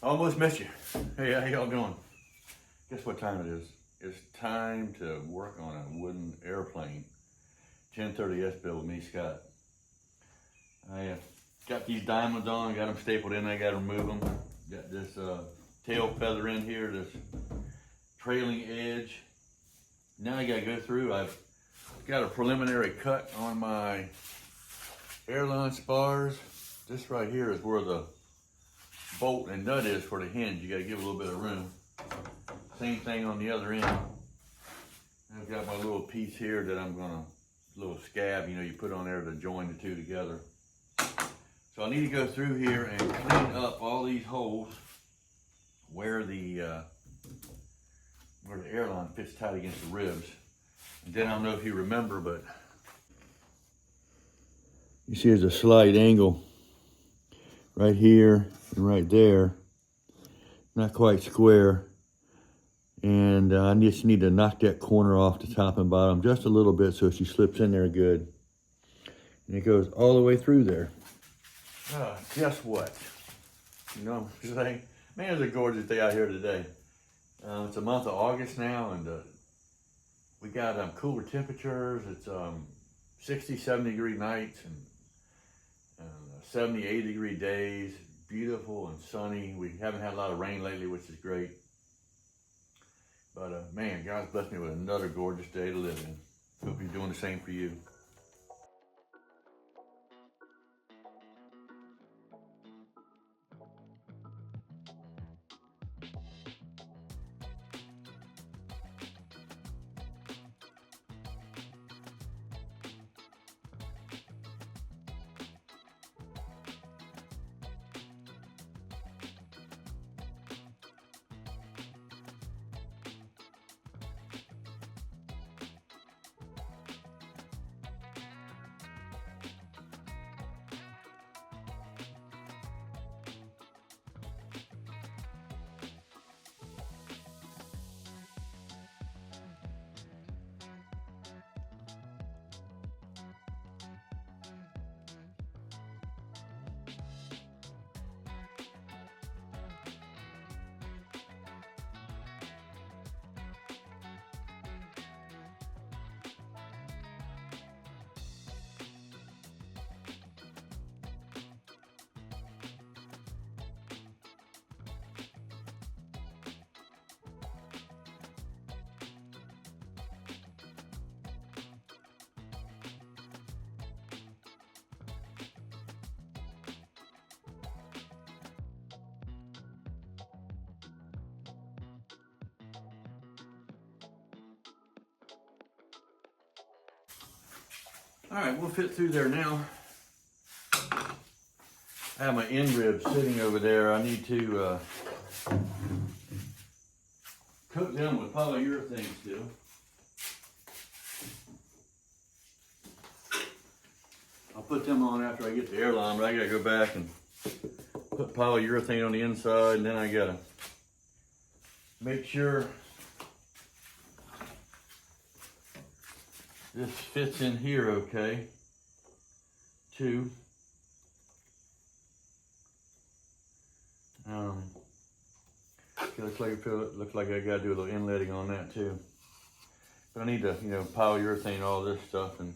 Almost missed you. Hey, how y'all doing? Guess what time it is? It's time to work on a wooden airplane. 1030S build with me, Scott. I got these diamonds on, got them stapled in, I got to remove them. Got this tail feather in here, this trailing edge. Now I got to go through, I've got a preliminary cut on my Airelon spars. This right here is where the bolt and nut is for the hinge. You got to give a little bit of room. Same thing on the other end. I've got my little piece here that I'm gonna, little scab, you put on there to join the two together. So I need to go through here and clean up all these holes where the Airelon fits tight against the ribs. And then I don't know if you remember, but you see there's a slight angle right here and right there. Not quite square. And I just need to knock that corner off the top and bottom just a little bit so she slips in there good. And it goes all the way through there. Guess what? It's like, man, it's a gorgeous day out here today. It's the month of August now, and we got cooler temperatures. It's 60, 70 degree nights and 70, 80 degree days. Beautiful and sunny. We haven't had a lot of rain lately, which is great. But man, God's blessed me with another gorgeous day to live in. Hope you're doing the same for you. All right, we'll fit through there now. I have my end ribs sitting over there. I need to coat them with polyurethane still. I'll put them on after I get the Airelon, but I gotta go back and put polyurethane on the inside, and then I gotta make sure this fits in here okay, too. Looks like I gotta do a little inletting on that too. But I need to, polyurethane all this stuff, and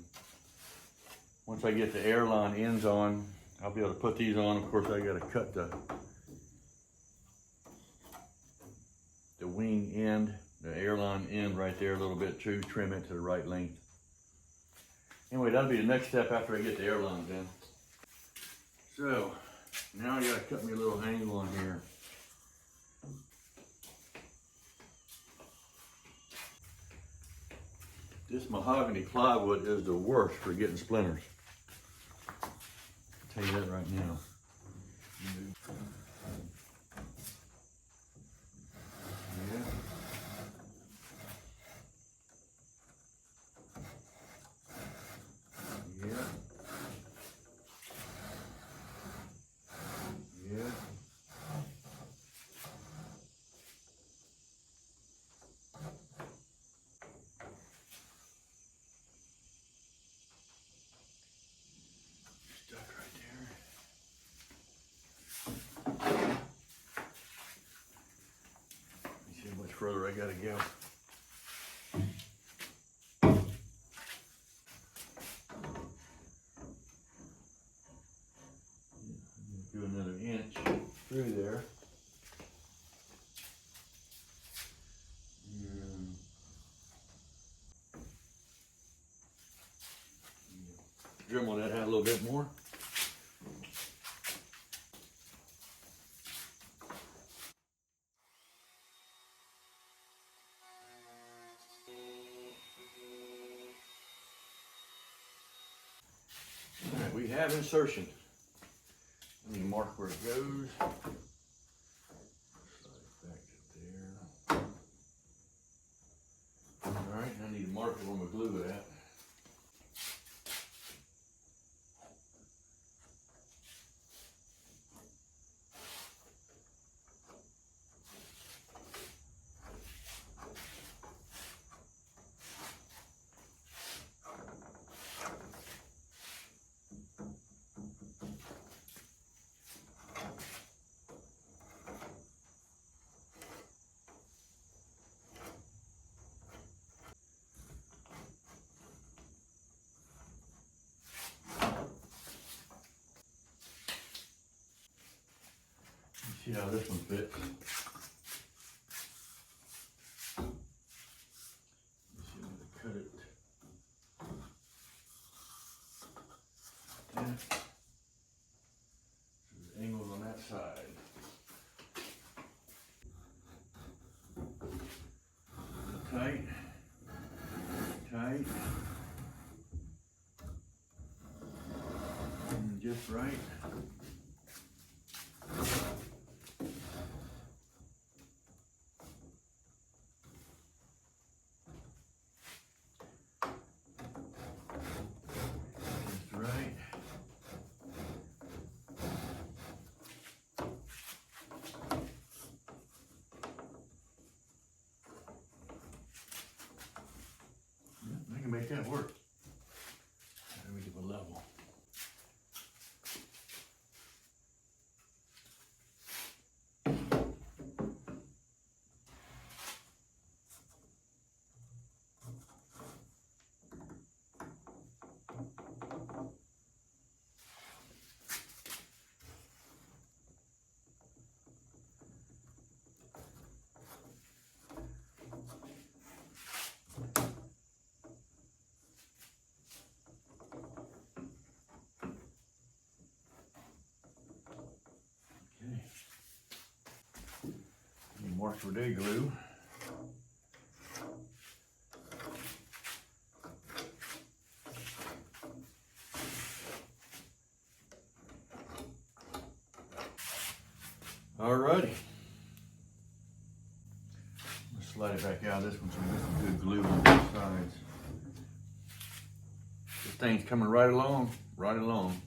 once I get the Airelon ends on, I'll be able to put these on. Of course, I gotta cut the wing end, the Airelon end right there a little bit too, trim it to the right length. Anyway, that'll be the next step after I get the Airelon done. So, now I gotta cut me a little angle on here. This mahogany plywood is the worst for getting splinters. I'll tell you that right now. Yeah. I gotta go. Do another inch through there. And dremel that out a little bit more. All right, we have insertion. Let me mark where it goes. Slide back up there. All right, I need to mark it where my glue it at. See how this one fits. Let's see how to cut it. Yeah. So there's angles on that side. Tight. Tight. And just right. I can make that work. Let me get a level. Mark where they glue. Alrighty. Let's slide it back out. This one's gonna get some good glue on both sides. This thing's coming right along, right along.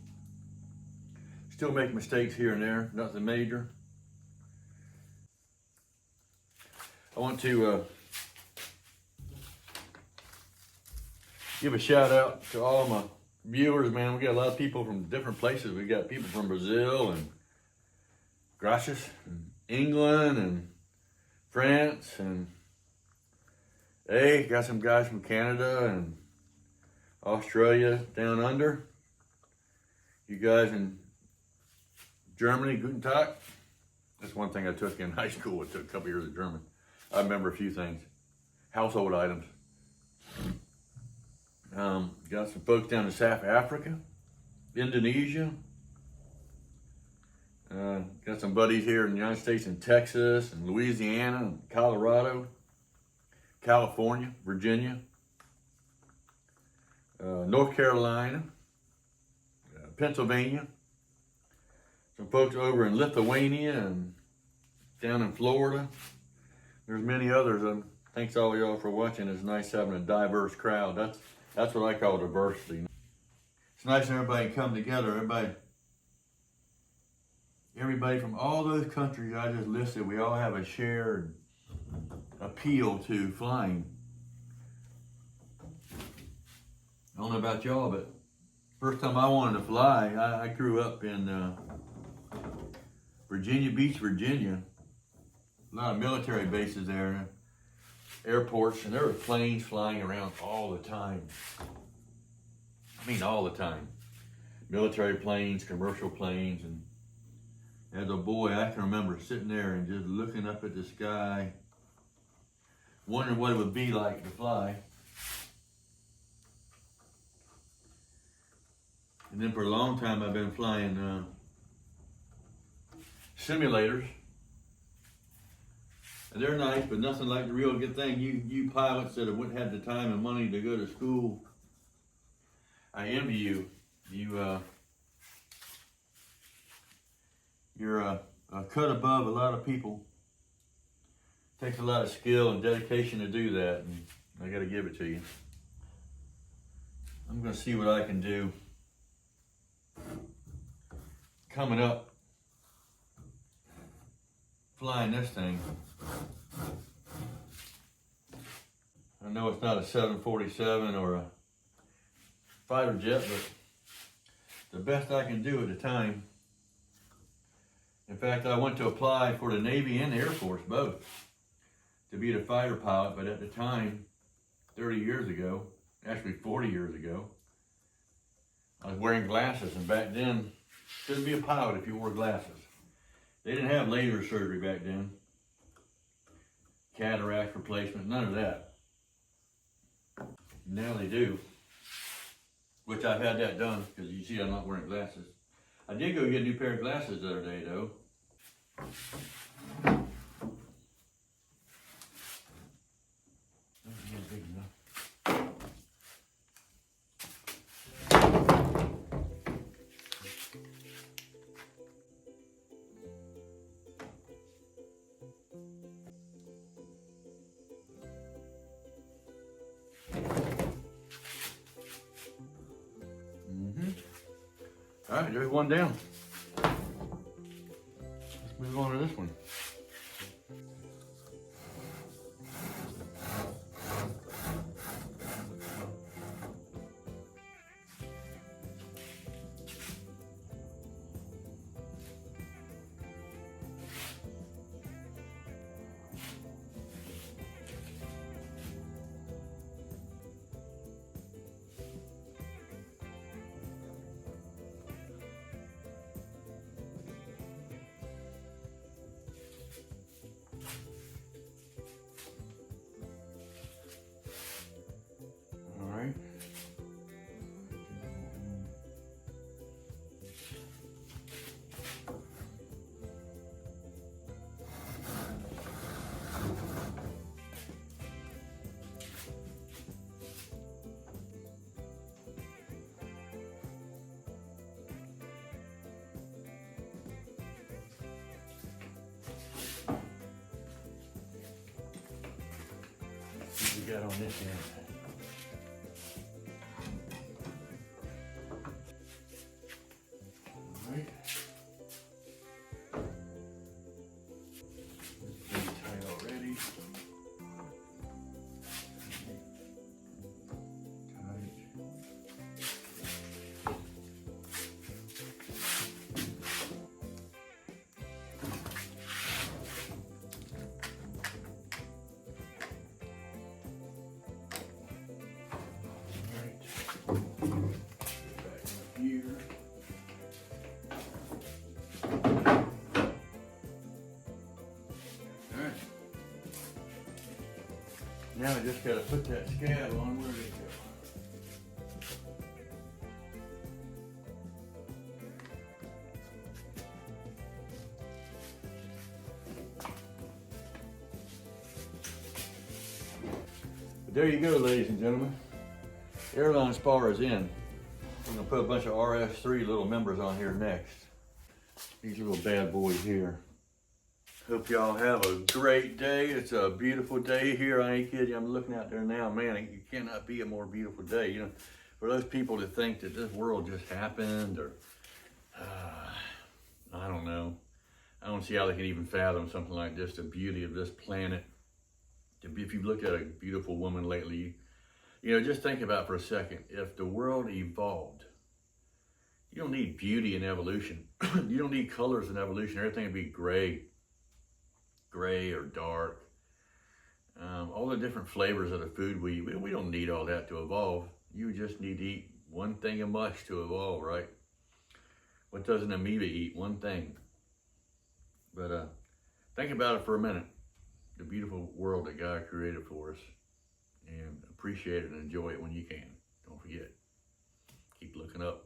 Still make mistakes here and there, nothing major. I want to give a shout out to all my viewers, man. We got a lot of people from different places. We got people from Brazil and gracias, and England and France, and hey, got some guys from Canada and Australia down under. You guys in Germany, guten Tag. That's one thing I took in high school. I took a couple years of German. I remember a few things. Household items. Got some folks down in South Africa, Indonesia. Got some buddies here in the United States in Texas and Louisiana and Colorado, California, Virginia, North Carolina, Pennsylvania. Some folks over in Lithuania and down in Florida. There's many others. Thanks all y'all for watching. It's nice having a diverse crowd. That's what I call diversity. It's nice when everybody come together. Everybody from all those countries I just listed, we all have a shared appeal to flying. I don't know about y'all, but first time I wanted to fly, I grew up in Virginia Beach, Virginia. A lot of military bases there. airports, and there were planes flying around all the time. I mean, all the time. Military planes, commercial planes, and as a boy, I can remember sitting there and just looking up at the sky, wondering what it would be like to fly. And then for a long time, I've been flying simulators. And they're nice, but nothing like the real good thing. You pilots that have had the time and money to go to school, I envy you. You're a cut above a lot of people. It takes a lot of skill and dedication to do that, and I got to give it to you. I'm going to see what I can do coming up, flying this thing. I know it's not a 747 or a fighter jet, but the best I can do at the time. In fact, I went to apply for the Navy and the Air Force, both, to be the fighter pilot, but at the time, 30 years ago, actually 40 years ago, I was wearing glasses, and back then, couldn't be a pilot if you wore glasses. They didn't have laser surgery back then. Cataract replacement, none of that. Now they do, which I've had that done, because you see I'm not wearing glasses. I did go get a new pair of glasses the other day, though. Big enough. All right, there's one down. Let's move on to this one. We got on this end. All right. It's pretty tight already. Now I just got to put that scab on. Where did it go? But there you go, ladies and gentlemen. Airelon Spar is in. I'm going to put a bunch of RS3 little members on here next. These little bad boys here. Hope y'all have a great day. It's a beautiful day here. I ain't kidding you. I'm looking out there now. Man, it cannot be a more beautiful day. You know, for those people that think that this world just happened, or I don't know. I don't see how they can even fathom something like this, the beauty of this planet. If you've looked at a beautiful woman lately, you know, just think about for a second. If the world evolved, you don't need beauty and evolution. You don't need colors and evolution. Everything would be gray or dark. all the different flavors of the food we don't need all that to evolve. You just need to eat one thing of mush to evolve, right? What does an amoeba eat? One thing. But think about it for a minute. The beautiful world that God created for us, and appreciate it and enjoy it when you can. Don't forget, keep looking up.